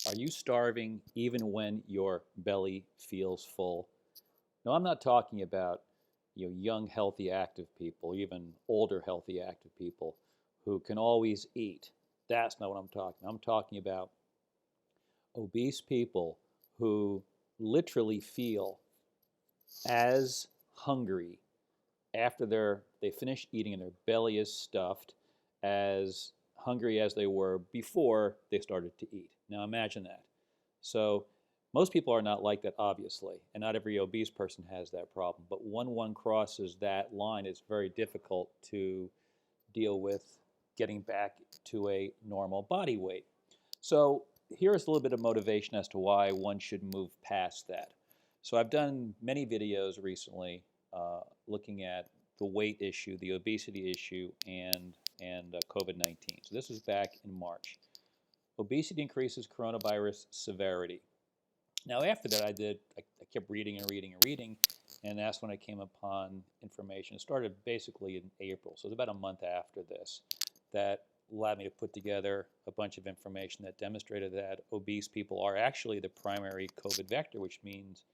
Are you starving even when your belly feels full? No, I'm not talking about young, healthy, active people, even older, healthy, active people who can always eat. That's not what I'm talking about. I'm talking about obese people who literally feel as hungry after they finish eating and their belly is stuffed, as hungry as they were before they started to eat. Now imagine that. So most people are not like that, obviously, and not every obese person has that problem. But when one crosses that line, it's very difficult to deal with getting back to a normal body weight. So here's a little bit of motivation as to why one should move past that. So I've done many videos recently looking at the weight issue, the obesity issue, and COVID-19. So this was back in March. Obesity increases coronavirus severity. Now after that, I kept reading and reading and reading, and that's when I came upon information. It started basically in April, so it was about a month after this that allowed me to put together a bunch of information that demonstrated that obese people are actually the primary COVID vector, which means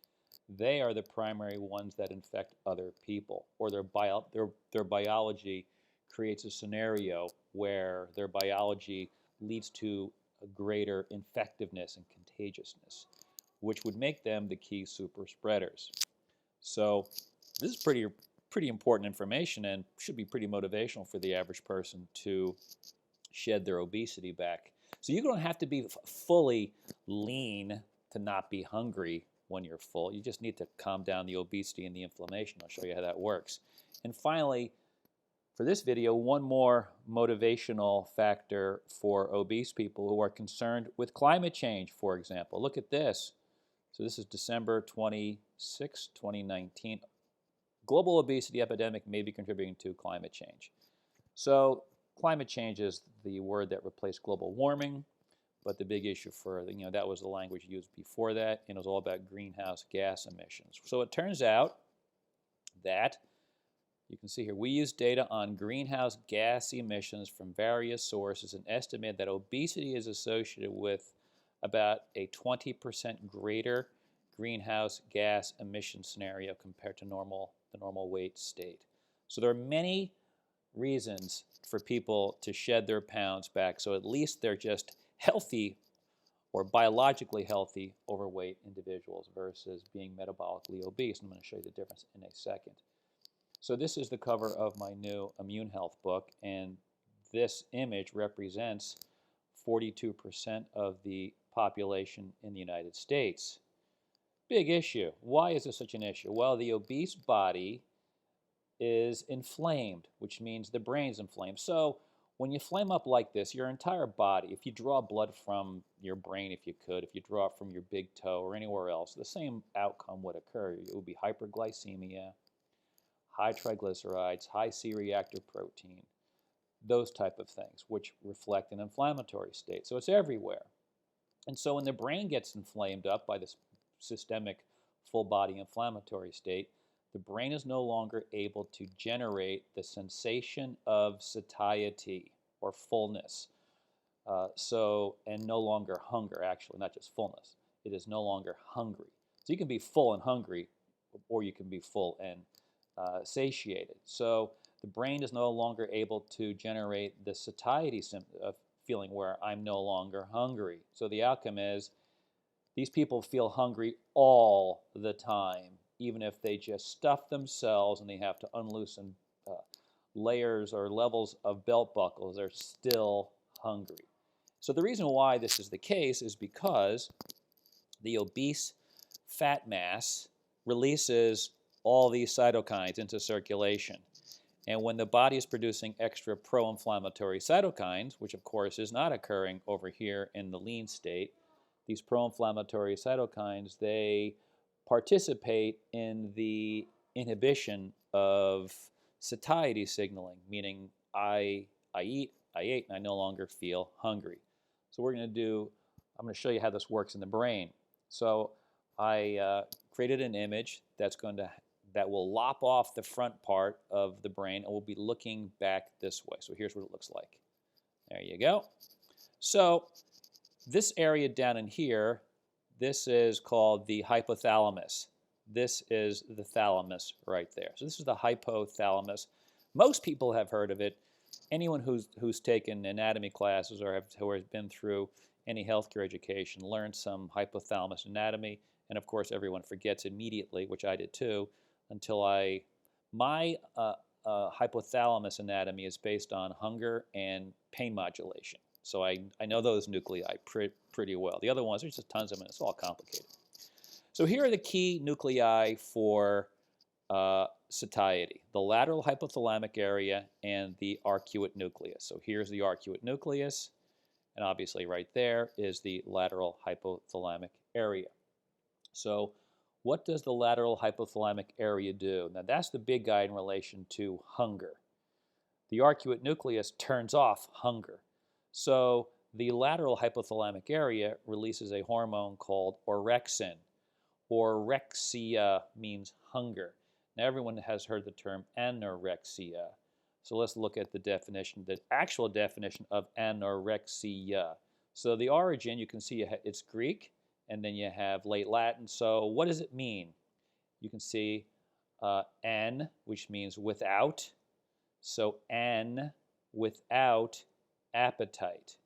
they are the primary ones that infect other people, or their biology creates a scenario where their biology leads to a greater infectiveness and contagiousness, which would make them the key super spreaders. So this is pretty important information and should be pretty motivational for the average person to shed their obesity back. So you don't have to be fully lean to not be hungry when you're full. You just need to calm down the obesity and the inflammation. I'll show you how that works. And finally, for this video, one more motivational factor for obese people who are concerned with climate change, for example. Look at this. So this is December 26, 2019. Global obesity epidemic may be contributing to climate change. So climate change is the word that replaced global warming, but the big issue for, that was the language used before that, and it was all about greenhouse gas emissions. So it turns out that, you can see here, we use data on greenhouse gas emissions from various sources and estimate that obesity is associated with about a 20% greater greenhouse gas emission scenario compared to the normal weight state. So there are many reasons for people to shed their pounds back, so at least they're just healthy or biologically healthy overweight individuals versus being metabolically obese. I'm going to show you the difference in a second. So this is the cover of my new immune health book, and this image represents 42% of the population in the United States. Big issue. Why is this such an issue? Well, the obese body is inflamed, which means the brain's inflamed. So when you flame up like this, your entire body, if you draw blood from your brain, if you draw it from your big toe or anywhere else, the same outcome would occur. It would be hyperglycemia, high triglycerides, high C-reactive protein, those type of things, which reflect an inflammatory state. So it's everywhere. And so when the brain gets inflamed up by this systemic full body inflammatory state, the brain is no longer able to generate the sensation of satiety or fullness. And no longer hunger, actually, not just fullness. It is no longer hungry. So you can be full and hungry, or you can be full and satiated. So the brain is no longer able to generate the satiety feeling where I'm no longer hungry. So the outcome is these people feel hungry all the time, even if they just stuff themselves and they have to unloosen layers or levels of belt buckles, they're still hungry. So the reason why this is the case is because the obese fat mass releases all these cytokines into circulation. And when the body is producing extra pro-inflammatory cytokines, which of course is not occurring over here in the lean state, these pro-inflammatory cytokines, they participate in the inhibition of satiety signaling, meaning I ate, and I no longer feel hungry. So I'm going to show you how this works in the brain. So I created an image that will lop off the front part of the brain and will be looking back this way. So here's what it looks like. There you go. So This area down in here, this is called the hypothalamus. This is the thalamus right there. So this is the hypothalamus. Most people have heard of it. Anyone who's taken anatomy classes or who has been through any healthcare education learned some hypothalamus anatomy, and of course everyone forgets immediately, which I did too, until my hypothalamus anatomy is based on hunger and pain modulation. So I know those nuclei pretty well. The other ones, there's just tons of them, and it's all complicated. So here are the key nuclei for satiety: the lateral hypothalamic area and the arcuate nucleus. So here's the arcuate nucleus, and obviously right there is the lateral hypothalamic area. So what does the lateral hypothalamic area do? Now that's the big guy in relation to hunger. The arcuate nucleus turns off hunger. So the lateral hypothalamic area releases a hormone called orexin. Orexia means hunger. Now everyone has heard the term anorexia. So let's look at the definition, the actual definition of anorexia. So the origin, you can see it's Greek, and then you have late Latin. So what does it mean? You can see an, which means without. So an, without appetite,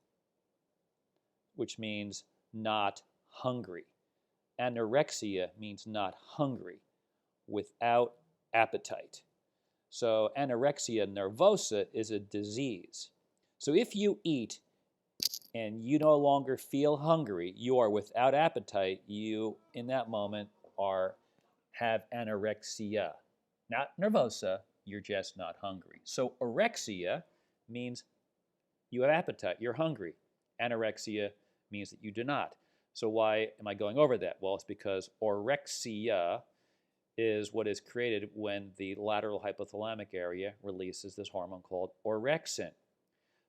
which means not hungry. Anorexia means not hungry, without appetite. So anorexia nervosa is a disease. So if you eat and you no longer feel hungry, you are without appetite, you in that moment have anorexia. Not nervosa, you're just not hungry. So orexia means you have appetite, you're hungry. Anorexia means that you do not. So why am I going over that? Well, it's because orexia is what is created when the lateral hypothalamic area releases this hormone called orexin.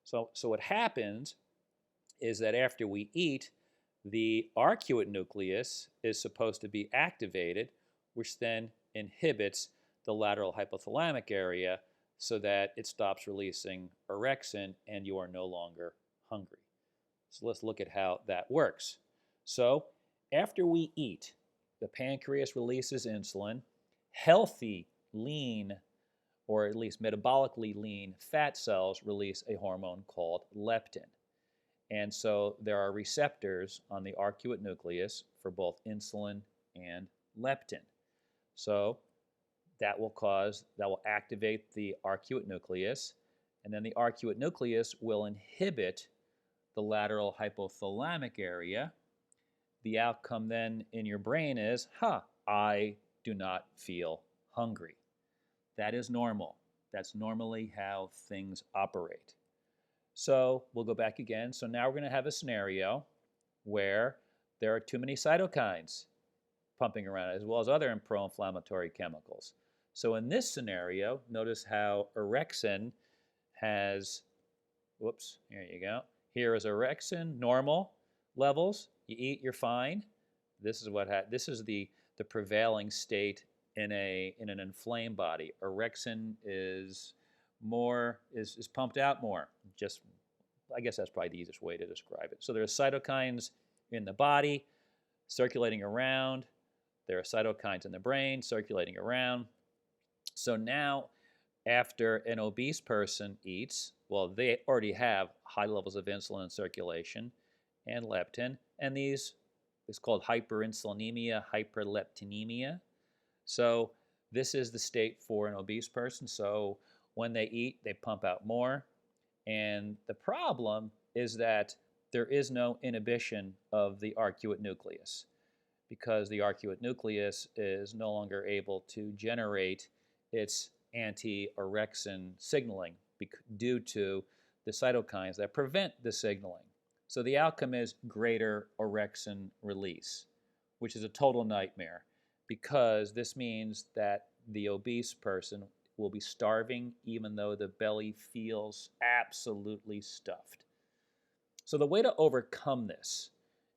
So what happens is that after we eat, the arcuate nucleus is supposed to be activated, which then inhibits the lateral hypothalamic area so that it stops releasing orexin and you are no longer hungry. So let's look at how that works. So after we eat, the pancreas releases insulin. Healthy, lean, or at least metabolically lean fat cells release a hormone called leptin. And so there are receptors on the arcuate nucleus for both insulin and leptin. So that will activate the arcuate nucleus, and then the arcuate nucleus will inhibit the lateral hypothalamic area. The outcome then in your brain is, I do not feel hungry. That is normal. That's normally how things operate. So we'll go back again. So now we're going to have a scenario where there are too many cytokines pumping around, as well as other pro-inflammatory chemicals. So in this scenario, notice how orexin has, here you go. Here is orexin, normal levels. You eat, you're fine. This is the prevailing state in an inflamed body. Orexin is pumped out more. I guess that's probably the easiest way to describe it. So there are cytokines in the body circulating around. There are cytokines in the brain circulating around. So now, after an obese person eats, well, they already have high levels of insulin in circulation and leptin, and these is called hyperinsulinemia, hyperleptinemia. So this is the state for an obese person. So when they eat, they pump out more. And the problem is that there is no inhibition of the arcuate nucleus, because the arcuate nucleus is no longer able to generate its anti-orexin signaling due to the cytokines that prevent the signaling. So the outcome is greater orexin release, which is a total nightmare, because this means that the obese person will be starving even though the belly feels absolutely stuffed. So the way to overcome this,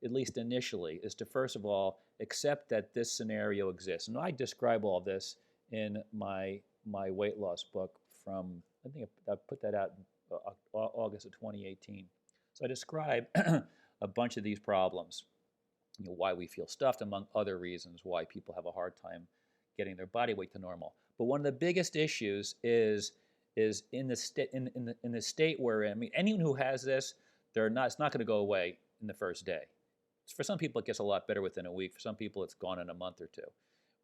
at least initially, is to first of all accept that this scenario exists. And I describe all this in my weight loss book from, I think I put that out in August of 2018. So I describe a bunch of these problems. Why we feel stuffed, among other reasons why people have a hard time getting their body weight to normal. But one of the biggest issues is in the state in the state we're in. I mean, anyone who has this, it's not going to go away in the first day. For some people, it gets a lot better within a week. For some people, it's gone in a month or two,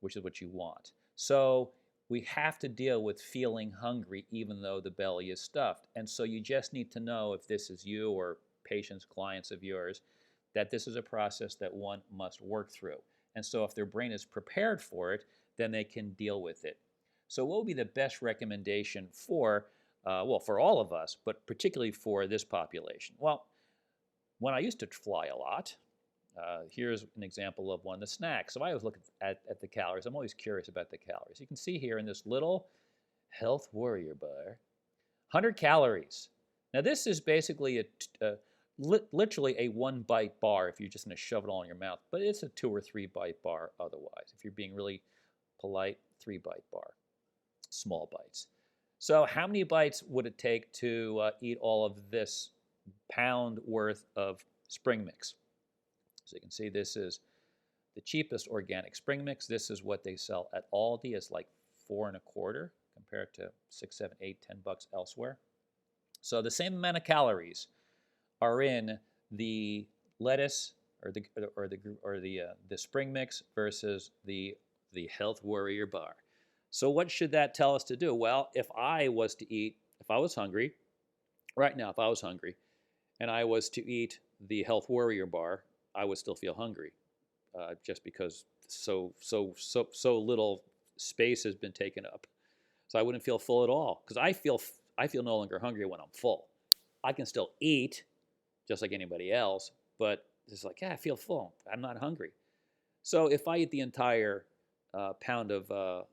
which is what you want. So we have to deal with feeling hungry even though the belly is stuffed. And so you just need to know, if this is you or patients, clients of yours, that this is a process that one must work through. And so if their brain is prepared for it, then they can deal with it. So what would be the best recommendation for, for all of us, but particularly for this population? Well, when I used to fly a lot, here's an example of one of the snacks. So I always look at the calories. I'm always curious about the calories. You can see here in this little Health Warrior bar, 100 calories. Now this is basically literally a 1-bite bar if you're just going to shove it all in your mouth, but it's a 2 or 3-bite bar otherwise. If you're being really polite, 3-bite bar, small bites. So how many bites would it take to eat all of this pound worth of spring mix? So you can see this is the cheapest organic spring mix. This is what they sell at Aldi. It's like $4.25 compared to $6, $7, $8, $10 elsewhere. So the same amount of calories are in the lettuce or the spring mix versus the Health Warrior bar. So what should that tell us to do? Well, if I was hungry, right now, if I was hungry and I was to eat the Health Warrior bar, I would still feel hungry, just because so little space has been taken up. So I wouldn't feel full at all, because I feel no longer hungry when I'm full. I can still eat just like anybody else, but it's like, yeah, I feel full. I'm not hungry. So if I eat the entire pound of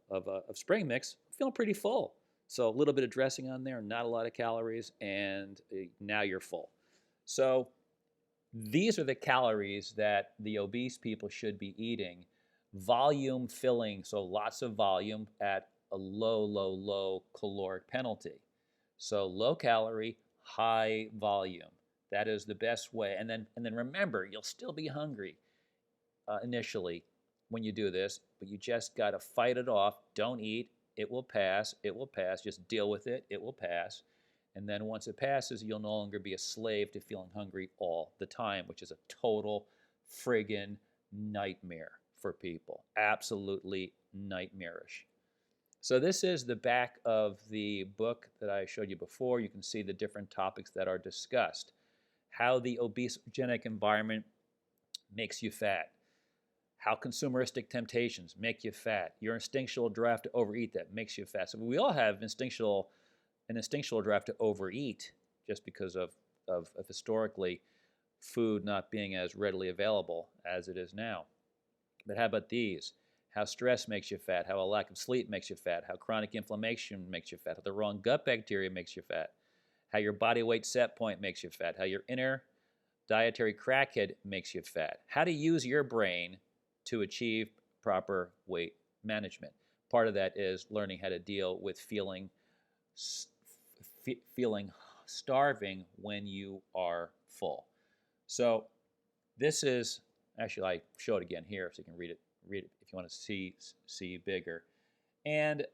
spring mix, I'm feeling pretty full. So a little bit of dressing on there, not a lot of calories, and now you're full. So these are the calories that the obese people should be eating. Volume filling, so lots of volume at a low caloric penalty. So low calorie, high volume. That is the best way. And then remember, you'll still be hungry initially when you do this, but you just got to fight it off. Don't eat. It will pass. It will pass. Just deal with it. It will pass. And then once it passes, you'll no longer be a slave to feeling hungry all the time, which is a total friggin' nightmare for people. Absolutely nightmarish. So this is the back of the book that I showed you before. You can see the different topics that are discussed. How the obesogenic environment makes you fat. How consumeristic temptations make you fat. Your instinctual drive to overeat that makes you fat. So we all have an instinctual drive to overeat, just because of historically food not being as readily available as it is now. But how about these? How stress makes you fat, how a lack of sleep makes you fat, how chronic inflammation makes you fat, how the wrong gut bacteria makes you fat, how your body weight set point makes you fat, how your inner dietary crackhead makes you fat, how to use your brain to achieve proper weight management. Part of that is learning how to deal with feeling starving when you are full. So this is, actually I show it again here so you can read it if you want to see bigger. And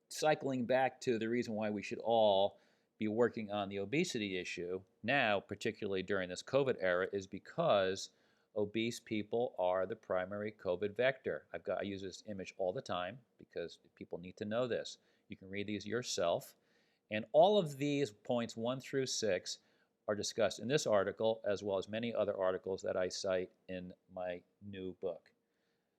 cycling back to the reason why we should all be working on the obesity issue now, particularly during this COVID era, is because obese people are the primary COVID vector. I use this image all the time because people need to know this. You can read these yourself. And all of these points 1 through 6 are discussed in this article, as well as many other articles that I cite in my new book.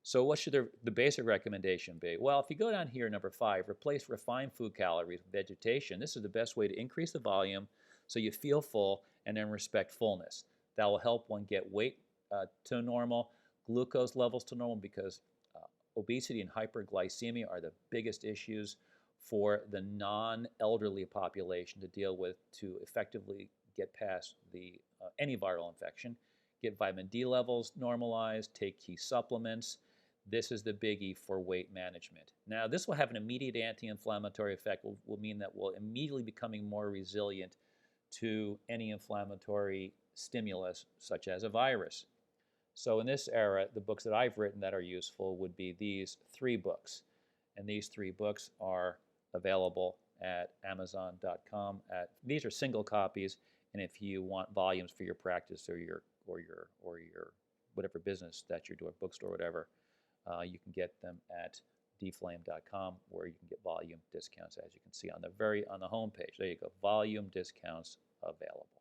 So what should the basic recommendation be? Well, if you go down here, number 5, replace refined food calories with vegetation. This is the best way to increase the volume so you feel full and then respect fullness. That will help one get weight to normal, glucose levels to normal, because obesity and hyperglycemia are the biggest issues for the non-elderly population to deal with, to effectively get past any viral infection. Get vitamin D levels normalized, take key supplements. This is the biggie for weight management. Now, this will have an immediate anti-inflammatory effect, will mean that we'll immediately becoming more resilient to any inflammatory stimulus, such as a virus. So in this era, the books that I've written that are useful would be these 3 books. And these 3 books are available at Amazon.com. These are single copies, and if you want volumes for your practice or your whatever business that you're doing, bookstore, whatever, you can get them at dflame.com, where you can get volume discounts, as you can see on the home page. There you go, volume discounts available.